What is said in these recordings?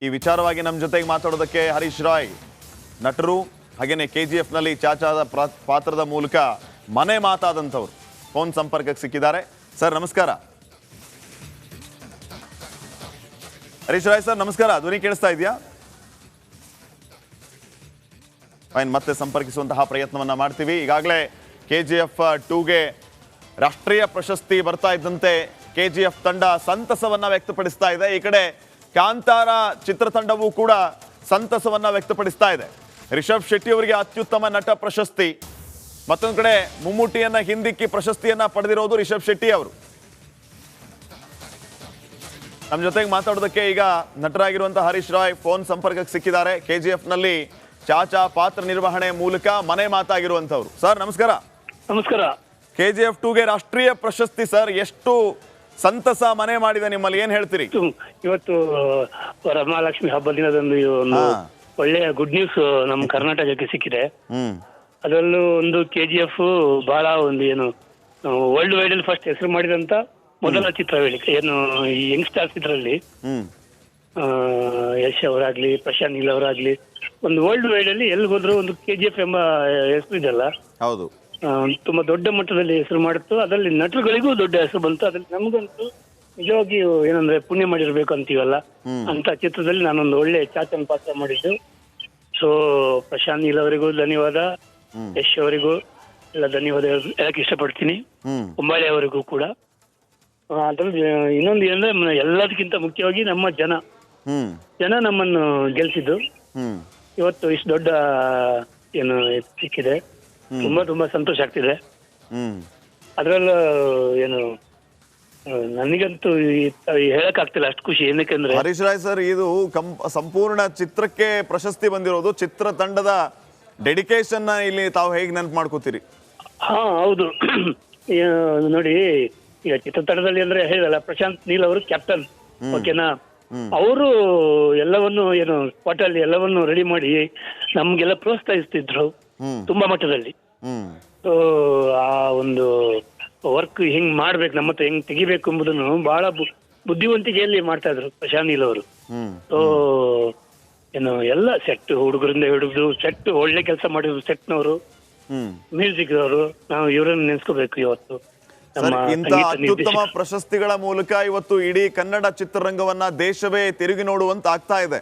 ಈ ವಿಚಾರವಾಗಿ ನಮ್ಮ ಜೊತೆಗೆ ಮಾತಾಡೋದಕ್ಕೆ ಹರೀಶ್ ರಾಯ್ ನಟರು ಹಾಗೇನೆ KGF ನಲ್ಲಿ ಚಾಚಾದ ಪಾತ್ರದ ಮೂಲಕ ಮನೆ ಮಾತಾದಂಥವ್ರು ಫೋನ್ ಸಂಪರ್ಕಕ್ಕೆ ಸಿಕ್ಕಿದ್ದಾರೆ. ಸರ್ ನಮಸ್ಕಾರ. ಹರೀಶ್ ರಾಯ್ ಸರ್ ನಮಸ್ಕಾರ. ಧ್ವನಿ ಕೇಳಿಸ್ತಾ ಇದೆಯಾ? ಫೈನ್, ಮತ್ತೆ ಸಂಪರ್ಕಿಸುವಂತಹ ಪ್ರಯತ್ನವನ್ನ ಮಾಡ್ತೀವಿ. ಈಗಾಗಲೇ KGF 2ಗೆ ರಾಷ್ಟ್ರೀಯ ಪ್ರಶಸ್ತಿ ಬರ್ತಾ ಇದ್ದಂತೆ KGF ತಂಡ ಸಂತಸವನ್ನ ವ್ಯಕ್ತಪಡಿಸ್ತಾ ಇದೆ. ಈ ಕಡೆ ಕಾಂತಾರ ಚಿತ್ರತಂಡವೂ ಕೂಡ ಸಂತಸವನ್ನ ವ್ಯಕ್ತಪಡಿಸ್ತಾ ಇದೆ. ರಿಷಬ್ ಶೆಟ್ಟಿ ಅವರಿಗೆ ಅತ್ಯುತ್ತಮ ನಟ ಪ್ರಶಸ್ತಿ, ಮತ್ತೊಂದು ಕಡೆ ಮಮ್ಮೂಟಿಯನ್ನ ಹಿಂದಿಕ್ಕಿ ಪ್ರಶಸ್ತಿಯನ್ನ ಪಡೆದಿರೋದು ರಿಷಬ್ ಶೆಟ್ಟಿ ಅವರು. ನಮ್ಮ ಜೊತೆಗೆ ಮಾತಾಡೋದಕ್ಕೆ ಈಗ ನಟರಾಗಿರುವಂತಹ ಹರೀಶ್ ರಾಯ್ ಫೋನ್ ಸಂಪರ್ಕಕ್ಕೆ ಸಿಕ್ಕಿದ್ದಾರೆ. KGF ನಲ್ಲಿ ಚಾಚಾ ಪಾತ್ರ ನಿರ್ವಹಣೆ ಮೂಲಕ ಮನೆ ಮಾತಾಗಿರುವಂತವ್ರು. ಸರ್ ನಮಸ್ಕಾರ. ನಮಸ್ಕಾರ. KGF 2ಗೆ ರಾಷ್ಟ್ರೀಯ ಪ್ರಶಸ್ತಿ ಸರ್, ಎಷ್ಟು ಸಂತಸ ಮನೆ ಮಾಡಿದೆ ನಿಮ್ಮಲ್ಲಿ, ಏನ್ ಹೇಳ್ತೀರಿ? ಇವತ್ತು ವರಮಹಾಲಕ್ಷ್ಮಿ ಹಬ್ಬ ದಿನದಂದು ಒಂದು ಒಳ್ಳೆಯ ಗುಡ್ ನ್ಯೂಸ್ ನಮ್ಮ ಕರ್ನಾಟಕಕ್ಕೆ ಸಿಕ್ಕಿದೆ. ಅದರಲ್ಲೂ ಒಂದು KGF ಬಹಳ ಒಂದು ಏನು ವರ್ಲ್ಡ್ ವೈಡ್ ಅಲ್ಲಿ ಫಸ್ಟ್ ಹೆಸರು ಮಾಡಿದಂತ ಮೊದಲ ಚಿತ್ರ ಹೇಳಿಕೆ ಏನು ಈ ಯಂಗ್ಸ್ಟರ್ಸ್ ಇದರಲ್ಲಿ ಯಶ್ ಅವರಾಗ್ಲಿ ಪ್ರಶಾಂತ್ ನೀಲ್ ಅವರಾಗ್ಲಿ ಒಂದು ವರ್ಲ್ಡ್ ವೈಡ್ ಅಲ್ಲಿ ಎಲ್ಲಿ ಹೋದ್ರು ಒಂದು KGF ಎಂಬ ಹೆಸರು ಇದೆಲ್ಲ ಹೌದು ತುಂಬಾ ದೊಡ್ಡ ಮಟ್ಟದಲ್ಲಿ ಹೆಸರು ಮಾಡಿತ್ತು. ಅದರಲ್ಲಿ ನಟರುಗಳಿಗೂ ದೊಡ್ಡ ಹೆಸರು ಬಂತು. ಅದ್ರಲ್ಲಿ ನಮಗಂತೂ ನಿಜವಾಗಿ ಏನಂದ್ರೆ ಪುಣ್ಯ ಮಾಡಿರ್ಬೇಕು ಅಂತೀವಲ್ಲ ಅಂತ ಚಿತ್ರದಲ್ಲಿ ನಾನೊಂದು ಒಳ್ಳೆ ಚಾಚನ್ ಪಾತ್ರ ಮಾಡಿದ್ದು. ಸೊ ಪ್ರಶಾಂತ್ ನೀಲ್ ಅವರಿಗೂ ಧನ್ಯವಾದ, ಯಶ್ ಅವರಿಗೂ ಎಲ್ಲ ಧನ್ಯವಾದ ಹೇಳಕ್ ಇಷ್ಟಪಡ್ತೀನಿ, ಕುಂಬಳೆ ಅವರಿಗೂ ಕೂಡ. ಅದ್ರಲ್ಲಿ ಇನ್ನೊಂದು ಏನಂದ್ರೆ ಎಲ್ಲದಕ್ಕಿಂತ ಮುಖ್ಯವಾಗಿ ನಮ್ಮ ಜನ ನಮ್ಮನ್ನು ಗೆಲ್ಸಿದ್ದು. ಇವತ್ತು ಇಷ್ಟು ದೊಡ್ಡ ಏನು ಸಿಕ್ಕಿದೆ, ತುಂಬಾ ಸಂತೋಷ ಆಗ್ತಿದೆ. ಅದ್ರಲ್ಲೂ ಏನು ನನಗಂತೂ ಹೇಳಕ್ ಆಗ್ತಿಲ್ಲ, ಅಷ್ಟು ಖುಷಿ. ಏನಕ್ಕೆಂದ್ರೆ ಹರೀಶ್ ರಾಯ್ ಸರ್, ಇದು ಸಂಪೂರ್ಣ ಚಿತ್ರಕ್ಕೆ ಪ್ರಶಸ್ತಿ ಬಂದಿರೋದು. ಚಿತ್ರತಂಡದ ಡೆಡಿಕೇಶನ್ ಇಲ್ಲಿ ತಾವು ಹೇಗೆ ನೆನಪು ಮಾಡ್ಕೋತೀರಿ? ಹಾ ಹೌದು, ನೋಡಿ ಈಗ ಚಿತ್ರತಂಡದಲ್ಲಿ ಅಂದ್ರೆ ಹೇಳಿದಲ್ಲ ಪ್ರಶಾಂತ್ ನೀಲ್ ಅವರು ಕ್ಯಾಪ್ಟನ್, ಓಕೆನಾ. ಅವರು ಎಲ್ಲವನ್ನು ಏನು ಸ್ಪಾಟ್ ಅಲ್ಲಿ ಎಲ್ಲವನ್ನು ರೆಡಿ ಮಾಡಿ ನಮ್ಗೆಲ್ಲ ಪ್ರೋತ್ಸಾಹಿಸ್ತಿದ್ರು ತುಂಬಾ ಮಟ್ಟದಲ್ಲಿ. ಸೊ ಆ ಒಂದು ವರ್ಕ್ ಹೆಂಗ್ ಮಾಡ್ಬೇಕು, ನಮ್ಮ ಹತ್ರ ಹೆಂಗ್ ತೆಗಿಬೇಕು ಎಂಬುದನ್ನು ಬಹಳ ಬುದ್ಧಿವಂತಿಕೆಯಲ್ಲಿ ಮಾಡ್ತಾ ಇದ್ರು ಪ್ರಶಾಂತ್ ನೀಲ್ ಅವರು. ಸೊ ಏನು ಎಲ್ಲ ಸೆಟ್ ಹುಡುಗರಿಂದ ಹಿಡಿದು ಸೆಟ್ ಒಳ್ಳೆ ಕೆಲಸ ಮಾಡಿದ್ರು ಸೆಟ್ನವರು, ಮ್ಯೂಸಿಕ್ ಅವರು. ನಾವು ಇವರನ್ನು ನೆನ್ಸ್ಕೋಬೇಕು ಇವತ್ತು. ಇಂಥ ಅತ್ಯುತ್ತಮ ಪ್ರಶಸ್ತಿಗಳ ಮೂಲಕ ಇವತ್ತು ಇಡೀ ಕನ್ನಡ ಚಿತ್ರರಂಗವನ್ನ ದೇಶವೇ ತಿರುಗಿ ನೋಡುವಂತ ಆಗ್ತಾ ಇದೆ.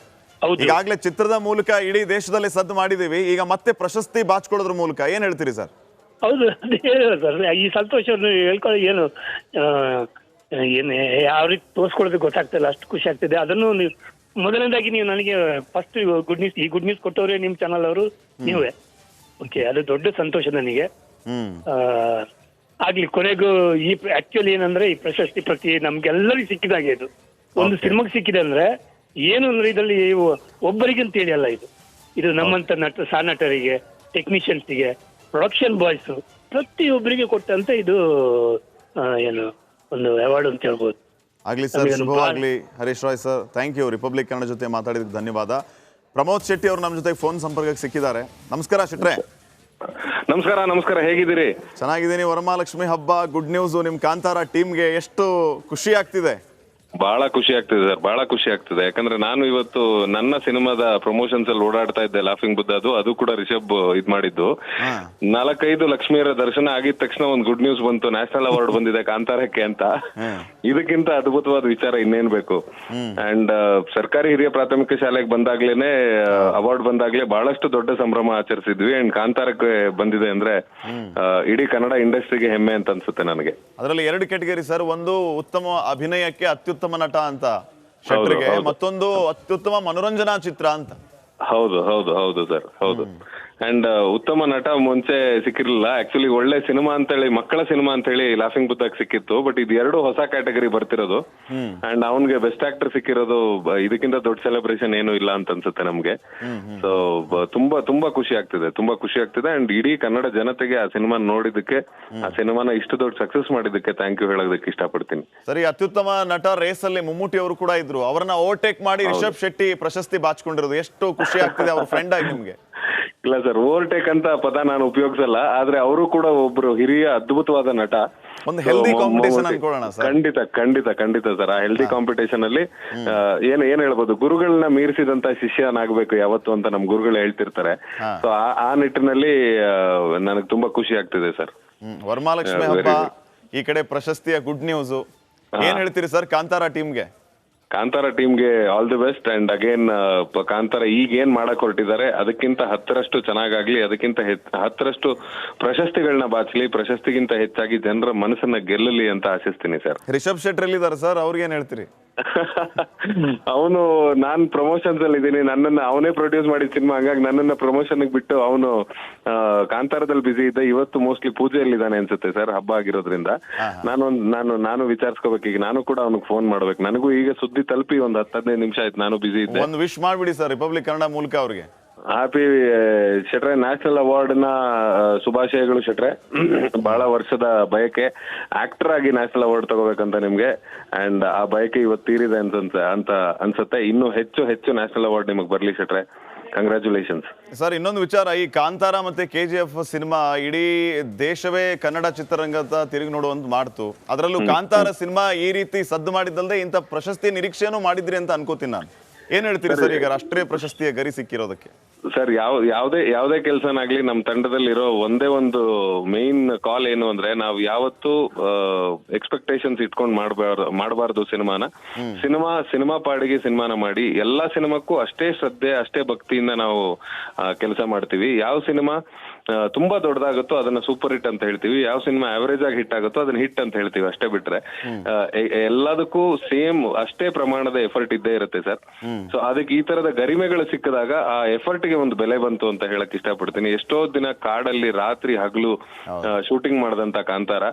ಈಗಾಗಲೇ ಚಿತ್ರದ ಮೂಲಕ ಇಡೀ ದೇಶದಲ್ಲಿ ಸದ್ದು ಮಾಡಿದೀವಿ, ಈಗ ಮತ್ತೆ ಪ್ರಶಸ್ತಿ ಬಾಚ್ಕೊಳ್ಳೋದ್ರ ಮೂಲಕ ಏನ್ ಹೇಳ್ತೀರಿ ಸರ್? ಹೌದು, ಅದೇ ಸರ್, ಈ ಸಂತೋಷವನ್ನು ಹೇಳ್ಕೊಳ್ಳಿ ಏನು ಯಾವ ರೀತಿ ತೋರಿಸ್ಕೊಳ್ಳೋದಕ್ಕೆ ಗೊತ್ತಾಗ್ತಿಲ್ಲ, ಅಷ್ಟು ಖುಷಿ ಆಗ್ತಿದೆ. ಅದನ್ನು ನೀವು ಮೊದಲನೇದಾಗಿ ನೀವು ನನಗೆ ಫಸ್ಟ್ ಈ ಗುಡ್ ನ್ಯೂಸ್ ಕೊಟ್ಟವ್ರೆ ನಿಮ್ ಚಾನಲ್ ಅವರು ನೀವೇ. ಓಕೆ, ಅದು ದೊಡ್ಡ ಸಂತೋಷ ನನಗೆ. ಆಗ್ಲಿ ಕೊನೆಗೂ ಈ ಆಕ್ಚುಲಿ ಏನಂದ್ರೆ ಈ ಪ್ರಶಸ್ತಿ ನಮ್ಗೆಲ್ಲರಿಗೂ ಸಿಕ್ಕಿದಾಗೆ ಇದು ಒಂದು ಸಿನಿಮಾಗೆ ಸಿಕ್ಕಿದೆ ಅಂದ್ರೆ ಏನು ಅಂದ್ರೆ ಇದರಲ್ಲಿ ಒಬ್ಬರಿಗೆ ಅಂತ ಹೇಳಿ ಅಲ್ಲ, ಇದು ನಮ್ಮಂತ ನಟರಿಗೆ, ಟೆಕ್ನಿಷಿಯನ್ಸ್ಗೆ, ಪ್ರೊಡಕ್ಷನ್ ಬಾಯ್ಸ್ ಪ್ರತಿಯೊಬ್ಬರಿಗೆ ಕೊಟ್ಟಂತ ಇದು ಏನು ಒಂದು ಅವಾರ್ಡ್ ಅಂತ ಹೇಳ್ಬೋದು. ಆಗ್ಲಿ ಸರ್, ಶುಭವಾಗ್ಲಿ Harish Rai sir. Thank you. Republic Kannada ಜೊತೆ ಮಾತಾಡಿದಕ್ಕೆ ಧನ್ಯವಾದ. ಪ್ರಮೋದ್ ಶೆಟ್ಟಿ ಅವರು ನಮ್ಮ ಜೊತೆಗೆ ಫೋನ್ ಸಂಪರ್ಕಕ್ಕೆ ಸಿಕ್ಕಿದ್ದಾರೆ. ನಮಸ್ಕಾರ ಶೆಟ್ರೆ. ನಮಸ್ಕಾರ, ಹೇಗಿದ್ದೀರಿ? ಚೆನ್ನಾಗಿದ್ದೀನಿ. ವರಮಹಾಲಕ್ಷ್ಮಿ ಹಬ್ಬ ಗುಡ್ ನ್ಯೂಸ್ ನಿಮ್ ಕಾಂತಾರ ಟೀಮ್ಗೆ, ಎಷ್ಟು ಖುಷಿ ಆಗ್ತಿದೆ? ಬಹಳ ಖುಷಿ ಆಗ್ತಿದೆ ಸರ್, ಬಹಳ ಖುಷಿ ಆಗ್ತಿದೆ. ಯಾಕಂದ್ರೆ ನಾನು ಇವತ್ತು ನನ್ನ ಸಿನಿಮಾದ ಪ್ರಮೋಷನ್ಸ್ ಅಲ್ಲಿ ಓಡಾಡ್ತಾ ಇದ್ದೆ, ಲಾಫಿಂಗ್ ಬುದ್ಧ. ಅದು ಕೂಡ ರಿಷಬ್ ಇದ್ ಮಾಡಿದ್ದು. 4-5 ಲಕ್ಷ್ಮಿಯರ ದರ್ಶನ ಆಗಿದ ತಕ್ಷಣ ಒಂದು ಗುಡ್ ನ್ಯೂಸ್ ಬಂತು, ನ್ಯಾಷನಲ್ ಅವಾರ್ಡ್ ಬಂದಿದೆ ಕಾಂತಾರಕ್ಕೆ ಅಂತ. ಇದಕ್ಕಿಂತ ಅದ್ಭುತವಾದ ವಿಚಾರ ಇನ್ನೇನ್ ಬೇಕು? ಅಂಡ್ ಸರ್ಕಾರಿ ಹಿರಿಯ ಪ್ರಾಥಮಿಕ ಶಾಲೆಗೆ ಬಂದಾಗ್ಲೇನೆ ಅವಾರ್ಡ್ ಬಂದಾಗ್ಲೇ ಬಹಳಷ್ಟು ದೊಡ್ಡ ಸಂಭ್ರಮ ಆಚರಿಸಿದ್ವಿ. ಅಂಡ್ ಕಾಂತಾರಕ್ಕೆ ಬಂದಿದೆ ಅಂದ್ರೆ ಇಡೀ ಕನ್ನಡ ಇಂಡಸ್ಟ್ರಿಗೆ ಹೆಮ್ಮೆ ಅಂತ ಅನ್ಸುತ್ತೆ ನನಗೆ. ಅದರಲ್ಲಿ 2 ಕ್ಯಾಟಗರಿ ಸರ್, ಒಂದು ಉತ್ತಮ ಅಭಿನಯಕ್ಕೆ ಅತ್ಯುತ್ತಮ ನಟ ಅಂತ ಶೆಟ್ರಿಗೆ, ಮತ್ತೊಂದು ಅತ್ಯುತ್ತಮ ಮನೋರಂಜನಾ ಚಿತ್ರ ಅಂತ. ಹೌದು ಸರ್, ಹೌದು. ಅಂಡ್ ಉತ್ತಮ ನಟ ಮುಂಚೆ ಸಿಕ್ಕಿರ್ಲಿಲ್ಲ ಆಕ್ಚುಲಿ. ಒಳ್ಳೆ ಸಿನಿಮಾ ಅಂತ ಹೇಳಿ, ಮಕ್ಕಳ ಸಿನಿಮಾ ಅಂತ ಹೇಳಿ ಲಾಫಿಂಗ್ ಬುದ್ಧಾಗ್ ಸಿಕ್ಕಿತ್ತು. ಬಟ್ ಇದು 2 ಹೊಸ ಕ್ಯಾಟಗರಿ ಬರ್ತಿರೋದು. ಅಂಡ್ ಅವನ್ಗೆ ಬೆಸ್ಟ್ ಆಕ್ಟರ್ ಸಿಕ್ಕಿರೋದು, ಇದಕ್ಕಿಂತ ದೊಡ್ಡ ಸೆಲೆಬ್ರೇಷನ್ ಏನು ಇಲ್ಲ ಅಂತ ಅನ್ಸುತ್ತೆ ನಮ್ಗೆ. ಸೊ ತುಂಬಾ ಖುಷಿ ಆಗ್ತಿದೆ. ಅಂಡ್ ಇಡೀ ಕನ್ನಡ ಜನತೆಗೆ ಆ ಸಿನಿಮಾ ನೋಡಿದಕ್ಕೆ, ಆ ಸಿನಿಮಾನ ಇಷ್ಟು ದೊಡ್ಡ ಸಕ್ಸಸ್ ಮಾಡಿದಕ್ಕೆ ಥ್ಯಾಂಕ್ ಯು ಹೇಳೋದಕ್ಕೆ ಇಷ್ಟಪಡ್ತೀನಿ. ಸರಿ, ಅತ್ಯುತ್ತಮ ನಟ ರೇಸ್ ಅಲ್ಲಿ ಮಮ್ಮೂಟಿ ಅವರು ಕೂಡ ಇದ್ರು. ಅವರನ್ನ ಓವರ್ಟೇಕ್ ಮಾಡಿ ರಿಷಬ್ ಶೆಟ್ಟಿ ಪ್ರಶಸ್ತಿ ಬಾಚ್ಕೊಂಡಿರೋದು ಎಷ್ಟು ಖುಷಿ ಆಗ್ತಿದೆ ಅವ್ರ ಫ್ರೆಂಡ್ ಆಗಿ ನಿಮ್ಗೆ? ಇಲ್ಲ ಸರ್, ಓವರ್ಟೇಕ್ ಅಂತ ಪದ ನಾನು ಉಪಯೋಗಿಸಲ್ಲ, ಆದ್ರೆ ಅವರು ಕೂಡ ಒಬ್ರು ಹಿರಿಯ ಅದ್ಭುತವಾದ ನಟ. ಒಂದು ಹೆಲ್ದಿ ಕಾಂಪಿಟೇಷನ್ ಅನ್ಕೊಳ್ಳೋಣ ಸರ್. ಖಂಡಿತ ಖಂಡಿತ ಖಂಡಿತ ಸರ್. ಆ ಹೆಲ್ದಿ ಕಾಂಪಿಟೇಷನ್ ಅಲ್ಲಿ ಏನ್ ಹೇಳ್ಬೋದು, ಗುರುಗಳನ್ನ ಮೀರಿಸಿದಂತ ಶಿಷ್ಯನಾಗ್ಬೇಕು ಯಾವತ್ತು ಅಂತ ನಮ್ ಗುರುಗಳು ಹೇಳ್ತಿರ್ತಾರೆ. ಸೊ ಆ ನಿಟ್ಟಿನಲ್ಲಿ ನನಗೆ ತುಂಬಾ ಖುಷಿ ಆಗ್ತಿದೆ ಸರ್. ವರಮಹಾಲಕ್ಷ್ಮಿ ಹಬ್ಬ ಈ ಕಡೆ ಪ್ರಶಸ್ತಿಯ ಗುಡ್ ನ್ಯೂಸ್, ಏನ್ ಹೇಳ್ತೀರಿ ಸರ್ ಕಾಂತಾರ ಟೀಮ್ಗೆ? ಕಾಂತಾರ ಟೀಮ್ಗೆ all the best. And again Kantara ಈಗ ಏನ್ ಮಾಡಕ್ ಹೊರಟಿದ್ದಾರೆ ಅದಕ್ಕಿಂತ 10ರಷ್ಟು ಚೆನ್ನಾಗಾಗ್ಲಿ, ಅದಕ್ಕಿಂತ 10ರಷ್ಟು ಪ್ರಶಸ್ತಿಗಳನ್ನ ಬಾಚ್ಲಿ, ಪ್ರಶಸ್ತಿಗಿಂತ ಹೆಚ್ಚಾಗಿ ಜನರ ಮನಸ್ಸನ್ನ ಗೆಲ್ಲಲಿ ಅಂತ ಆಶಿಸ್ತೀನಿ ಸರ್. ರಿಷಬ್ ಶೆಟ್ಟಿ ಎಲ್ಲಿದ್ದಾರೆ ಸರ್, ಅವ್ರಿಗೆ ಏನ್ ಹೇಳ್ತೀರಿ? ಅವನು ನಾನ್ ಪ್ರಮೋಷನ್ಸ್ ಅಲ್ಲಿ ಇದ್ದೀನಿ, ನನ್ನನ್ನ ಅವನೇ ಪ್ರೊಡ್ಯೂಸ್ ಮಾಡಿದ ಸಿನಿಮಾ, ಹಂಗಾಗಿ ನನ್ನನ್ನ ಪ್ರಮೋಷನ್ ಬಿಟ್ಟು ಅವನು ಕಾಂತಾರದಲ್ಲಿ ಬಿಸಿ ಇದ್ದ. ಇವತ್ತು ಮೋಸ್ಟ್ಲಿ ಪೂಜೆಯಲ್ಲಿದ್ದಾನೆ ಅನ್ಸುತ್ತೆ ಸರ್, ಹಬ್ಬ ಆಗಿರೋದ್ರಿಂದ. ನಾನು ವಿಚಾರಿಸ್ಕೋಬೇಕು ಈಗ, ನಾನು ಕೂಡ ಅವನಿಗೆ ಫೋನ್ ಮಾಡ್ಬೇಕು. ನನಗೂ ಈಗ ಸುದ್ದಿ ತಲುಪಿ ಒಂದು 10-15 ನಿಮಿಷ ಆಯ್ತು, ನಾನು ಬಿಸಿ ಇದ್ದೆ. ಒಂದು ವಿಶ್ ಮಾಡ್ಬಿಡಿ ಸರ್ ರಿಪಬ್ಲಿಕ್ ಕನ್ನಡ ಮೂಲಕ ಅವ್ರಿಗೆ. ಹ್ಯಾಪಿ ಶೆಟ್ರೆ, ನ್ಯಾಷನಲ್ ಅವಾರ್ಡ್ ನ ಶುಭಾಶಯಗಳು ಶೆಟ್ರೆ. ಬಹಳ ವರ್ಷದ ಬಯಕೆ, ಆಕ್ಟರ್ ಆಗಿ ನ್ಯಾಷನಲ್ ಅವಾರ್ಡ್ ತಗೋಬೇಕಂತ ನಿಮ್ಗೆ. ಅಂಡ್ ಆ ಬಯಕೆ ಇವತ್ತು ತೀರಿದೆ ಅಂತ ಅನ್ಸುತ್ತೆ. ಇನ್ನೂ ಹೆಚ್ಚು ನ್ಯಾಷನಲ್ ಅವಾರ್ಡ್ ನಿಮಗೆ ಬರ್ಲಿ ಶೆಟ್ರೆ. Congratulations sir. ಇನ್ನೊಂದು ವಿಚಾರ, ಈ ಕಾಂತಾರ ಮತ್ತೆ KGF ಸಿನಿಮಾ ಇಡೀ ದೇಶವೇ ಕನ್ನಡ ಚಿತ್ರರಂಗದ ತಿರುಗಿ ನೋಡುವಂತ ಮಾಡ್ತು. ಅದರಲ್ಲೂ ಕಾಂತಾರ ಸಿನಿಮಾ ಈ ರೀತಿ ಸದ್ದು ಮಾಡಿದ್ದಲ್ಲದೆ ಇಂಥ ಪ್ರಶಸ್ತಿ ನಿರೀಕ್ಷೆನೂ ಮಾಡಿದ್ರಿ ಅಂತ ಅನ್ಕೋತೀನಿ ನಾನು. ಏನ್ ಹೇಳ್ತೀರಿ ಸರ್ ಈಗ ರಾಷ್ಟ್ರೀಯ ಪ್ರಶಸ್ತಿಯ ಗರಿ ಸಿಕ್ಕಿರೋದಕ್ಕೆ? ಸರ್, ಯಾವುದೇ ಕೆಲಸನಾಗ್ಲಿ ನಮ್ಮ ತಂಡದಲ್ಲಿರೋ ಒಂದೇ ಒಂದು ಮೇನ್ ಕಾಲ್ ಏನು ಅಂದ್ರೆ, ನಾವು ಯಾವತ್ತು ಎಕ್ಸ್ಪೆಕ್ಟೇಷನ್ಸ್ ಇಟ್ಕೊಂಡು ಮಾಡಬಾರ್ದು ಸಿನಿಮಾ ಪಾಡಿಗೆ ಸಿನಿಮಾನ ಮಾಡಿ. ಎಲ್ಲಾ ಸಿನಿಮಾಕ್ಕೂ ಅಷ್ಟೇ ಶ್ರದ್ಧೆ, ಅಷ್ಟೇ ಭಕ್ತಿಯಿಂದ ನಾವು ಕೆಲಸ ಮಾಡ್ತೀವಿ. ಯಾವ ಸಿನಿಮಾ ತುಂಬಾ ದೊಡ್ಡದಾಗುತ್ತೋ ಅದನ್ನ ಸೂಪರ್ ಹಿಟ್ ಅಂತ ಹೇಳ್ತೀವಿ, ಯಾವ ಸಿನಿಮಾ ಆವರೇಜ್ ಆಗಿ ಹಿಟ್ ಆಗುತ್ತೋ ಅದನ್ನ ಹಿಟ್ ಅಂತ ಹೇಳ್ತೀವಿ, ಅಷ್ಟೇ ಬಿಟ್ರೆ ಎಲ್ಲದಕ್ಕೂ ಸೇಮ್ ಅಷ್ಟೇ ಪ್ರಮಾಣದ ಎಫರ್ಟ್ ಇದ್ದೇ ಇರುತ್ತೆ ಸರ್. ಸೊ ಅದಕ್ಕೆ ಈ ತರದ ಗರಿಮೆಗಳು ಸಿಕ್ಕಿದಾಗ ಆ ಎಫರ್ಟ್ ಗೆ ಒಂದು ಬೆಲೆ ಬಂತು ಅಂತ ಹೇಳಕ್ ಇಷ್ಟಪಡ್ತೀನಿ. ಎಷ್ಟೋ ದಿನ ಕಾಡಲ್ಲಿ ರಾತ್ರಿ ಹಗಲು ಶೂಟಿಂಗ್ ಮಾಡದಂತ ಕಾಂತಾರ,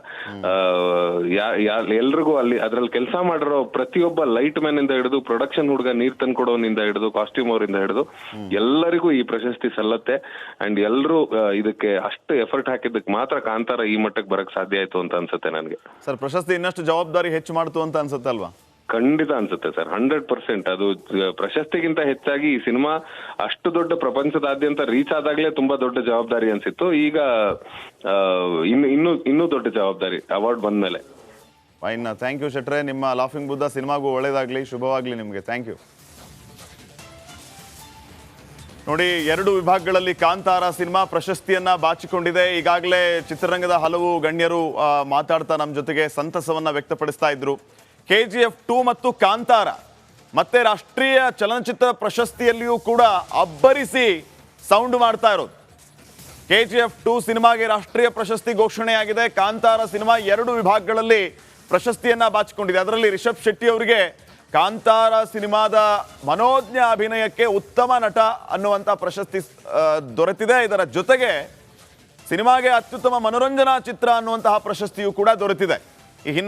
ಎಲ್ರಿಗೂ ಅದ್ರಲ್ಲಿ ಕೆಲಸ ಮಾಡಿರೋ ಪ್ರತಿಯೊಬ್ಬ ಲೈಟ್ ಮ್ಯಾನ್ ಇಂದ ಹಿಡಿದು ಪ್ರೊಡಕ್ಷನ್ ಹುಡುಗ ನೀರ್ ತಂದ್ಕೊಡೋನಿಂದ ಹಿಡಿದು ಕಾಸ್ಟ್ಯೂಮ್ ಅವರಿಂದ ಹಿಡಿದು ಎಲ್ಲರಿಗೂ ಈ ಪ್ರಶಸ್ತಿ ಸಲ್ಲತ್ತೆ. ಅಂಡ್ ಎಲ್ರು ಇದಕ್ಕೆ ಅಷ್ಟು ಎಫರ್ಟ್ ಹಾಕಿದ್ದಕ್ಕೆ ಮಾತ್ರ ಕಾಂತಾರ ಈ ಮಟ್ಟಕ್ಕೆ ಬರಕ್ ಸಾಧ್ಯ ಆಯ್ತು ಅಂತ ಅನ್ಸುತ್ತೆ ನನಗೆ. ಸರ್, ಪ್ರಶಸ್ತಿ ಇನ್ನಷ್ಟು ಜವಾಬ್ದಾರಿ ಹೆಚ್ಚು ಮಾಡ್ತು ಅಂತ ಅನ್ಸುತ್ತೆ ಅಲ್ವಾ? ಖಂಡಿತ ಅನ್ಸುತ್ತೆ ಸರ್, 100%. ಅದು ಪ್ರಶಸ್ತಿಗಿಂತ ಹೆಚ್ಚಾಗಿ ಈ ಸಿನಿಮಾ ಅಷ್ಟು ದೊಡ್ಡ ಪ್ರಪಂಚದಾದ್ಯಂತ ರೀಚ್ ಆದಾಗ್ಲೇ ತುಂಬಾ ದೊಡ್ಡ ಜವಾಬ್ದಾರಿ ಅನ್ಸಿತ್ತು. ಈಗ ಇನ್ನೂ ದೊಡ್ಡ ಜವಾಬ್ದಾರಿ ಅವಾರ್ಡ್ ಬಂದ್ಮೇಲೆ. ಫೈನ್, ಥ್ಯಾಂಕ್ ಯು ಶೆಟ್ರೆ. ನಿಮ್ಮ ಲಾಫಿಂಗ್ ಬುದ್ಧ ಸಿನಿಮಾಗೂ ಒಳ್ಳೇದಾಗ್ಲಿ, ಶುಭವಾಗ್ಲಿ ನಿಮಗೆ. Thank you. ನೋಡಿ, 2 ವಿಭಾಗಗಳಲ್ಲಿ ಕಾಂತಾರ ಸಿನಿಮಾ ಪ್ರಶಸ್ತಿಯನ್ನ ಬಾಚಿಕೊಂಡಿದೆ. ಈಗಾಗಲೇ ಚಿತ್ರರಂಗದ ಹಲವು ಗಣ್ಯರು ಮಾತಾಡ್ತಾ ನಮ್ಮ ಜೊತೆಗೆ ಸಂತಸವನ್ನ ವ್ಯಕ್ತಪಡಿಸ್ತಾ ಇದ್ರು. KGF 2 ಮತ್ತು ಕಾಂತಾರ ಮತ್ತೆ ರಾಷ್ಟ್ರೀಯ ಚಲನಚಿತ್ರ ಪ್ರಶಸ್ತಿಯಲ್ಲಿಯೂ ಕೂಡ ಅಬ್ಬರಿಸಿ ಸೌಂಡ್ ಮಾಡ್ತಾ ಇರೋದು. KGF 2 ಸಿನಿಮಾಗೆ ರಾಷ್ಟ್ರೀಯ ಪ್ರಶಸ್ತಿ ಘೋಷಣೆಯಾಗಿದೆ. ಕಾಂತಾರ ಸಿನಿಮಾ 2 ವಿಭಾಗಗಳಲ್ಲಿ ಪ್ರಶಸ್ತಿಯನ್ನ ಬಾಚಿಕೊಂಡಿದೆ. ಅದರಲ್ಲಿ ರಿಷಬ್ ಶೆಟ್ಟಿ ಅವರಿಗೆ ಕಾಂತಾರ ಸಿನಿಮಾದ ಮನೋಜ್ಞ ಅಭಿನಯಕ್ಕೆ ಉತ್ತಮ ನಟ ಅನ್ನುವಂಥ ಪ್ರಶಸ್ತಿ ದೊರೆತಿದೆ. ಇದರ ಜೊತೆಗೆ ಸಿನಿಮಾಗೆ ಅತ್ಯುತ್ತಮ ಮನೋರಂಜನಾ ಚಿತ್ರ ಅನ್ನುವಂತಹ ಪ್ರಶಸ್ತಿಯೂ ಕೂಡ ದೊರೆತಿದೆ.